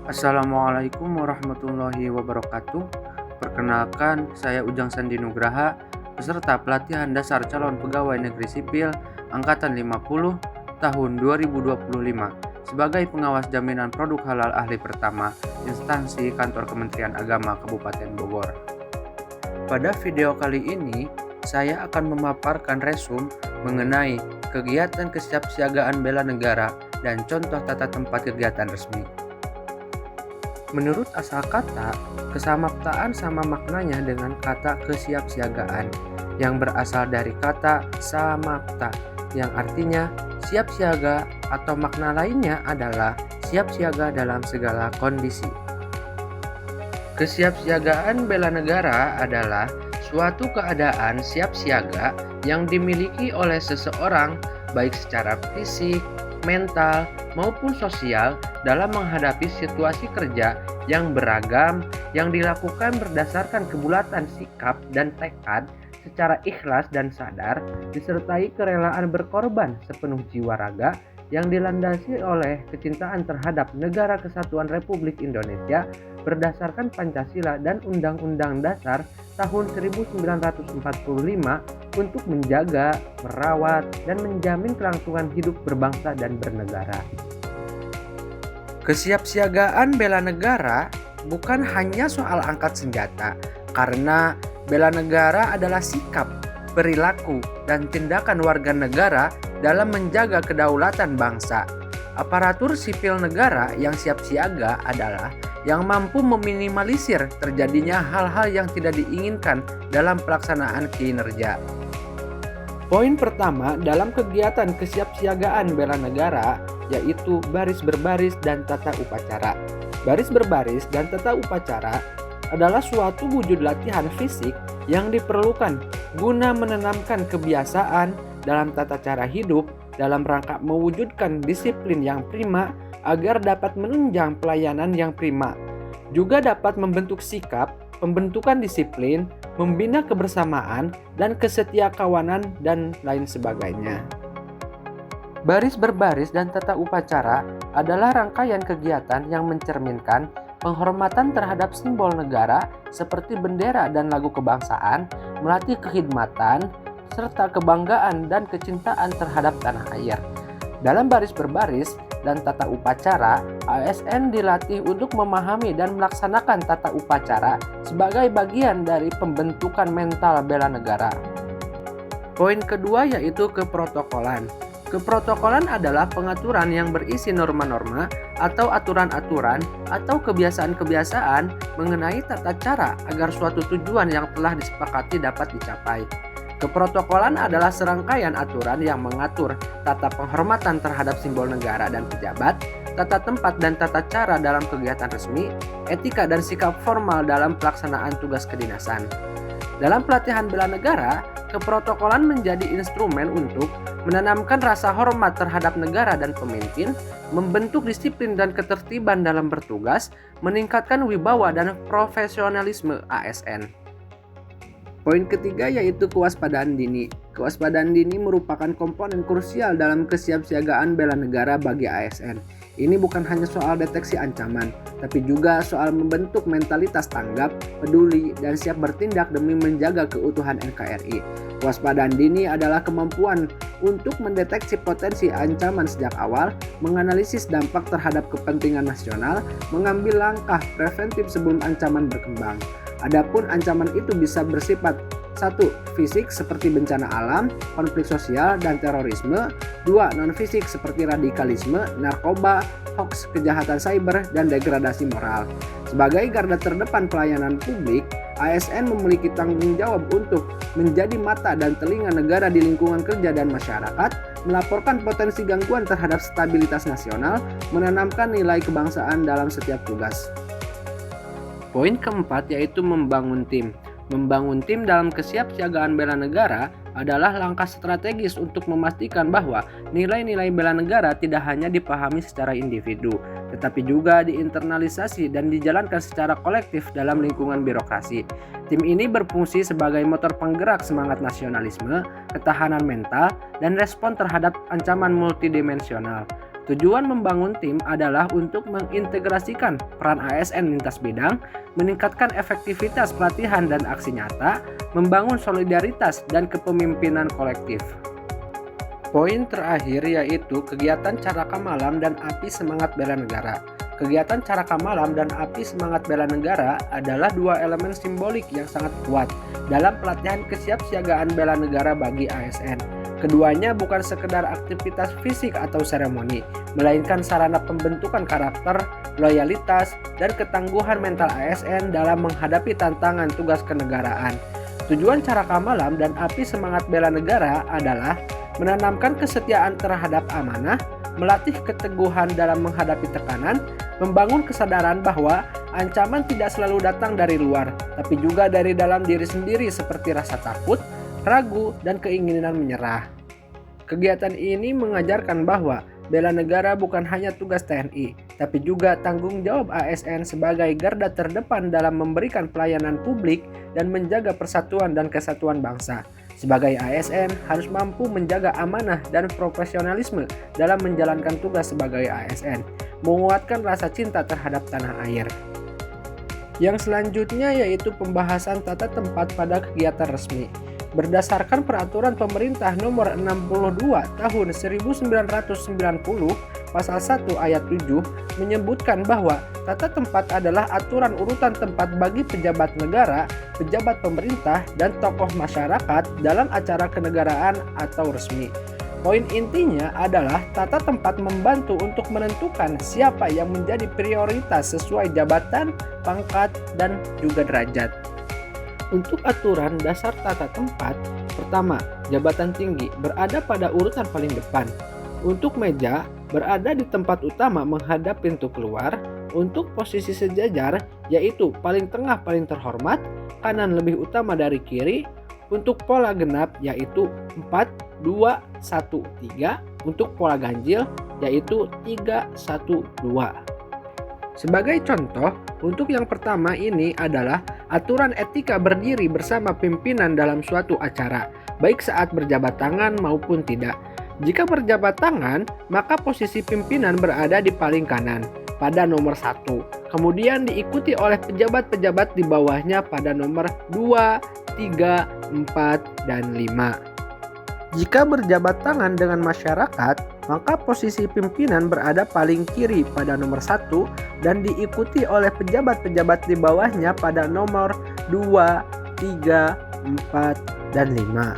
Assalamualaikum warahmatullahi wabarakatuh. Perkenalkan, saya Ujang Sandi Nugraha, peserta pelatihan dasar calon pegawai negeri sipil Angkatan 50 tahun 2025 sebagai pengawas jaminan produk halal ahli pertama instansi Kantor Kementerian Agama Kabupaten Bogor. Pada video kali ini, saya akan memaparkan resum mengenai kegiatan kesiapsiagaan bela negara dan contoh tata tempat kegiatan resmi. Menurut asal kata, kesamaptaan sama maknanya dengan kata kesiapsiagaan yang berasal dari kata samapta yang artinya siap siaga atau makna lainnya adalah siap siaga dalam segala kondisi. Kesiapsiagaan bela negara adalah suatu keadaan siap siaga yang dimiliki oleh seseorang baik secara fisik, mental, maupun sosial dalam menghadapi situasi kerja yang beragam yang dilakukan berdasarkan kebulatan sikap dan tekad secara ikhlas dan sadar disertai kerelaan berkorban sepenuh jiwa raga yang dilandasi oleh kecintaan terhadap Negara Kesatuan Republik Indonesia berdasarkan Pancasila dan Undang-Undang Dasar tahun 1945 untuk menjaga, merawat, dan menjamin kelangsungan hidup berbangsa dan bernegara. Kesiapsiagaan bela negara bukan hanya soal angkat senjata, karena bela negara adalah sikap, perilaku, dan tindakan warga negara dalam menjaga kedaulatan bangsa. Aparatur sipil negara yang siap siaga adalah yang mampu meminimalisir terjadinya hal-hal yang tidak diinginkan dalam pelaksanaan kinerja. Poin pertama dalam kegiatan kesiapsiagaan bela negara yaitu baris berbaris dan tata upacara. Baris berbaris dan tata upacara adalah suatu wujud latihan fisik yang diperlukan guna menanamkan kebiasaan dalam tata cara hidup dalam rangka mewujudkan disiplin yang prima agar dapat menunjang pelayanan yang prima. Juga dapat membentuk sikap, pembentukan disiplin, membina kebersamaan, dan kesetiakawanan, dan lain sebagainya. Baris berbaris dan tata upacara adalah rangkaian kegiatan yang mencerminkan penghormatan terhadap simbol negara seperti bendera dan lagu kebangsaan, melatih kekhidmatan, serta kebanggaan dan kecintaan terhadap tanah air. Dalam baris berbaris dan tata upacara, ASN dilatih untuk memahami dan melaksanakan tata upacara sebagai bagian dari pembentukan mental bela negara. Poin kedua yaitu keprotokolan. Keprotokolan adalah pengaturan yang berisi norma-norma atau aturan-aturan atau kebiasaan-kebiasaan mengenai tata cara agar suatu tujuan yang telah disepakati dapat dicapai. Keprotokolan adalah serangkaian aturan yang mengatur tata penghormatan terhadap simbol negara dan pejabat, tata tempat dan tata cara dalam kegiatan resmi, etika dan sikap formal dalam pelaksanaan tugas kedinasan. Dalam pelatihan bela negara, keprotokolan menjadi instrumen untuk menanamkan rasa hormat terhadap negara dan pemimpin, membentuk disiplin dan ketertiban dalam bertugas, meningkatkan wibawa dan profesionalisme ASN. Poin ketiga yaitu kewaspadaan dini. Kewaspadaan dini merupakan komponen krusial dalam kesiapsiagaan bela negara bagi ASN. Ini bukan hanya soal deteksi ancaman, tapi juga soal membentuk mentalitas tanggap, peduli, dan siap bertindak demi menjaga keutuhan NKRI. Kewaspadaan dini adalah kemampuan untuk mendeteksi potensi ancaman sejak awal, menganalisis dampak terhadap kepentingan nasional, mengambil langkah preventif sebelum ancaman berkembang. Adapun ancaman itu bisa bersifat 1. Fisik seperti bencana alam, konflik sosial, dan terorisme. 2. Non-fisik seperti radikalisme, narkoba, hoaks, kejahatan cyber, dan degradasi moral. Sebagai garda terdepan pelayanan publik, ASN memiliki tanggung jawab untuk menjadi mata dan telinga negara di lingkungan kerja dan masyarakat, melaporkan potensi gangguan terhadap stabilitas nasional, menanamkan nilai kebangsaan dalam setiap tugas. Poin keempat yaitu membangun tim. Membangun tim dalam kesiapsiagaan bela negara adalah langkah strategis untuk memastikan bahwa nilai-nilai bela negara tidak hanya dipahami secara individu, tetapi juga diinternalisasi dan dijalankan secara kolektif dalam lingkungan birokrasi. Tim ini berfungsi sebagai motor penggerak semangat nasionalisme, ketahanan mental, dan respon terhadap ancaman multidimensional. Tujuan membangun tim adalah untuk mengintegrasikan peran ASN lintas bidang, meningkatkan efektivitas pelatihan dan aksi nyata, membangun solidaritas dan kepemimpinan kolektif. Poin terakhir yaitu kegiatan Caraka Malam dan Api Semangat Bela Negara. Kegiatan Caraka Malam dan Api Semangat Bela Negara adalah dua elemen simbolik yang sangat kuat dalam pelatihan kesiapsiagaan bela negara bagi ASN. Keduanya bukan sekedar aktivitas fisik atau seremoni, melainkan sarana pembentukan karakter, loyalitas, dan ketangguhan mental ASN dalam menghadapi tantangan tugas kenegaraan. Tujuan Caraka Malam dan Api Semangat Bela Negara adalah menanamkan kesetiaan terhadap amanah, melatih keteguhan dalam menghadapi tekanan, membangun kesadaran bahwa ancaman tidak selalu datang dari luar, tapi juga dari dalam diri sendiri seperti rasa takut, ragu, dan keinginan menyerah. Kegiatan ini mengajarkan bahwa bela negara bukan hanya tugas TNI, tapi juga tanggung jawab ASN sebagai garda terdepan dalam memberikan pelayanan publik dan menjaga persatuan dan kesatuan bangsa. Sebagai ASN harus mampu menjaga amanah dan profesionalisme dalam menjalankan tugas sebagai ASN, menguatkan rasa cinta terhadap tanah air. Yang selanjutnya yaitu pembahasan tata tempat pada kegiatan resmi. Berdasarkan Peraturan Pemerintah Nomor 62 Tahun 1990 Pasal 1 Ayat 7 menyebutkan bahwa tata tempat adalah aturan urutan tempat bagi pejabat negara, pejabat pemerintah, dan tokoh masyarakat dalam acara kenegaraan atau resmi. Poin intinya adalah tata tempat membantu untuk menentukan siapa yang menjadi prioritas sesuai jabatan, pangkat, dan juga derajat. Untuk aturan dasar tata tempat, pertama, jabatan tinggi berada pada urutan paling depan. Untuk meja, berada di tempat utama menghadap pintu keluar. Untuk posisi sejajar, yaitu paling tengah paling terhormat, kanan lebih utama dari kiri. Untuk pola genap, yaitu 4, 2, 1, 3. Untuk pola ganjil, yaitu 3, 1, 2. Sebagai contoh, untuk yang pertama ini adalah aturan etika berdiri bersama pimpinan dalam suatu acara, baik saat berjabat tangan maupun tidak. Jika berjabat tangan, maka posisi pimpinan berada di paling kanan pada nomor 1, kemudian diikuti oleh pejabat-pejabat di bawahnya pada nomor 2, 3, 4, dan 5. Jika berjabat tangan dengan masyarakat, maka posisi pimpinan berada paling kiri pada nomor 1 dan diikuti oleh pejabat-pejabat di bawahnya pada nomor 2, 3, 4, dan 5.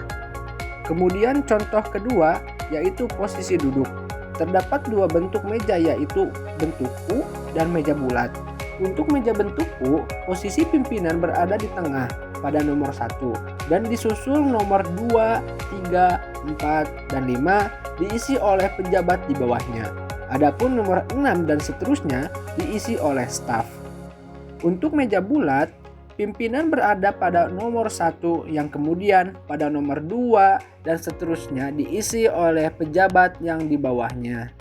Kemudian contoh kedua yaitu posisi duduk. Terdapat dua bentuk meja yaitu bentuk U dan meja bulat. Untuk meja bentuk U, posisi pimpinan berada di tengah pada nomor 1 dan disusul nomor 2, 3, 4, dan 5 diisi oleh pejabat di bawahnya. Adapun nomor 6 dan seterusnya diisi oleh staf. Untuk meja bulat, pimpinan berada pada nomor 1 yang kemudian pada nomor 2 dan seterusnya diisi oleh pejabat yang di bawahnya.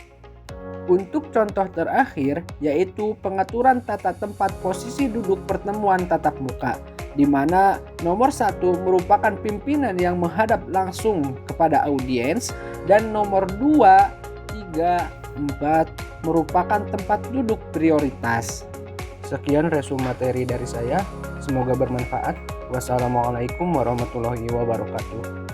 Untuk contoh terakhir yaitu pengaturan tata tempat posisi duduk pertemuan tatap muka, di mana nomor 1 merupakan pimpinan yang menghadap langsung kepada audiens dan nomor 2, 3, 4 merupakan tempat duduk prioritas. Sekian resume materi dari saya, semoga bermanfaat. Wassalamualaikum warahmatullahi wabarakatuh.